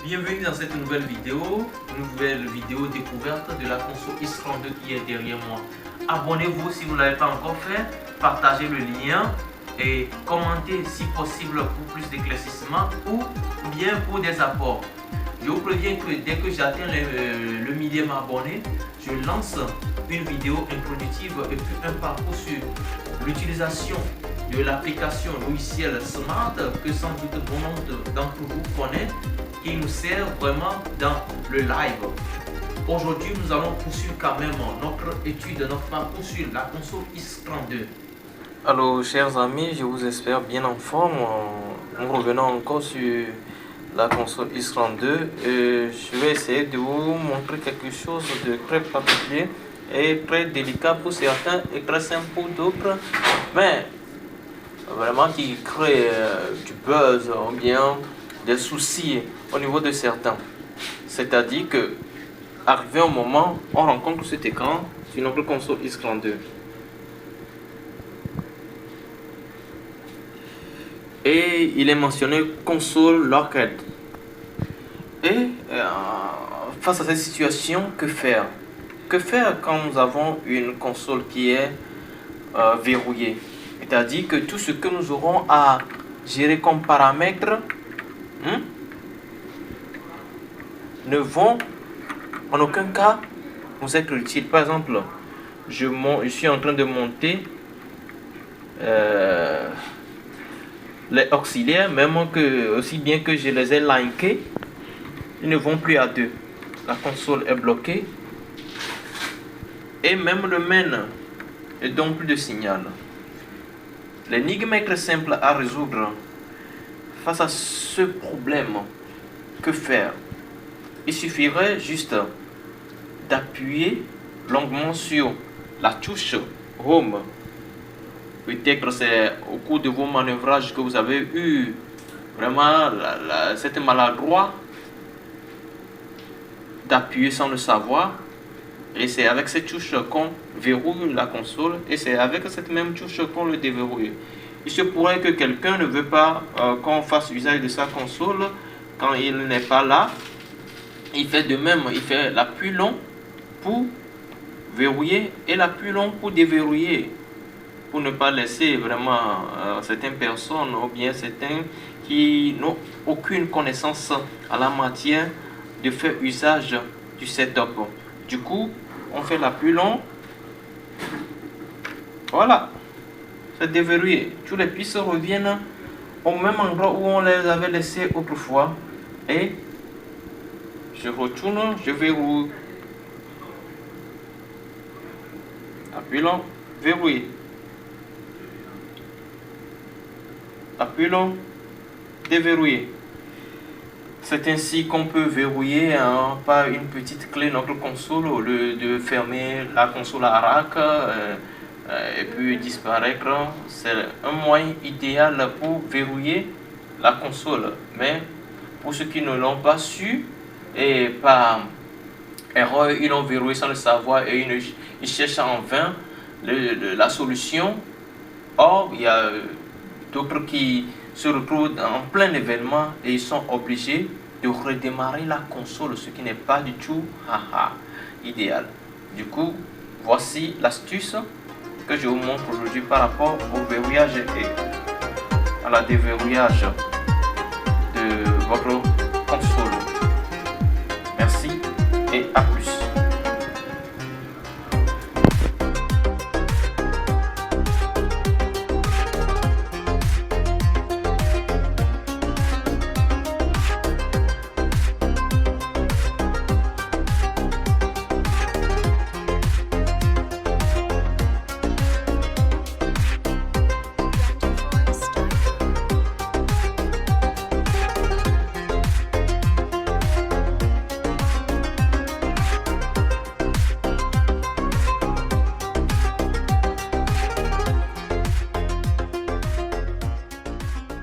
Bienvenue dans cette nouvelle vidéo découverte de la console X32 qui est derrière moi. Abonnez-vous si vous ne l'avez pas encore fait, partagez le lien et commentez si possible pour plus d'éclaircissements ou bien pour des apports. Je vous préviens que dès que j'atteins le millième abonné, je lance une vidéo introductive et puis un parcours sur l'utilisation de l'application logicielle Smart que sans doute bon nombre d'entre vous connaissent, qui nous sert vraiment dans le live. Aujourd'hui, nous allons poursuivre quand même notre étude, notre parcours sur la console X32. Alors, chers amis, je vous espère bien en forme. Nous revenons encore sur la console X32 et je vais essayer de vous montrer quelque chose de très particulier et très délicat pour certains et très simple pour d'autres, mais vraiment qui crée du buzz ou bien des soucis au niveau de certains. C'est-à-dire que arrivé un moment, on rencontre cet écran sur notre console X32 et il est mentionné console locked. Et face à cette situation, que faire? Que faire quand nous avons une console qui est verrouillée? C'est-à-dire que tout ce que nous aurons à gérer comme paramètres ne vont en aucun cas nous être utiles. Par exemple, je suis en train de monter les auxiliaires, même que aussi bien que je les ai linkés, ils ne vont plus à deux. La console est bloquée et même le main ne donne plus de signal. L'énigme est très simple à résoudre. Face à ce problème, que faire? Il suffirait juste d'appuyer longuement sur la touche Home. Peut-être c'est au cours de vos manœuvrages que vous avez eu vraiment cette maladroit d'appuyer sans le savoir. Et c'est avec cette touche qu'on verrouille la console et c'est avec cette même touche qu'on le déverrouille. Il se pourrait que quelqu'un ne veut pas qu'on fasse usage de sa console quand il n'est pas là. Il fait de même, il fait l'appui long pour verrouiller et l'appui long pour déverrouiller, pour ne pas laisser vraiment certaines personnes ou bien certains qui n'ont aucune connaissance à la matière de faire usage du setup. Du coup, on fait l'appui long. Voilà, c'est déverrouillé. Tous les pistes reviennent au même endroit où on les avait laissés autrefois. Et je retourne, je verrouille. Appui long, verrouillé. Appui long, déverrouillé. C'est ainsi qu'on peut verrouiller par une petite clé notre console au lieu de fermer la console à rack et puis disparaître. C'est un moyen idéal pour verrouiller la console. Mais pour ceux qui ne l'ont pas su et par erreur, ils l'ont verrouillé sans le savoir et ils cherchent en vain la solution. Or, il y a d'autres qui se retrouvent en plein événement et ils sont obligés de redémarrer la console, ce qui n'est pas du tout idéal. Du coup, voici l'astuce que je vous montre aujourd'hui par rapport au verrouillage et à la déverrouillage de votre console. Merci et à plus.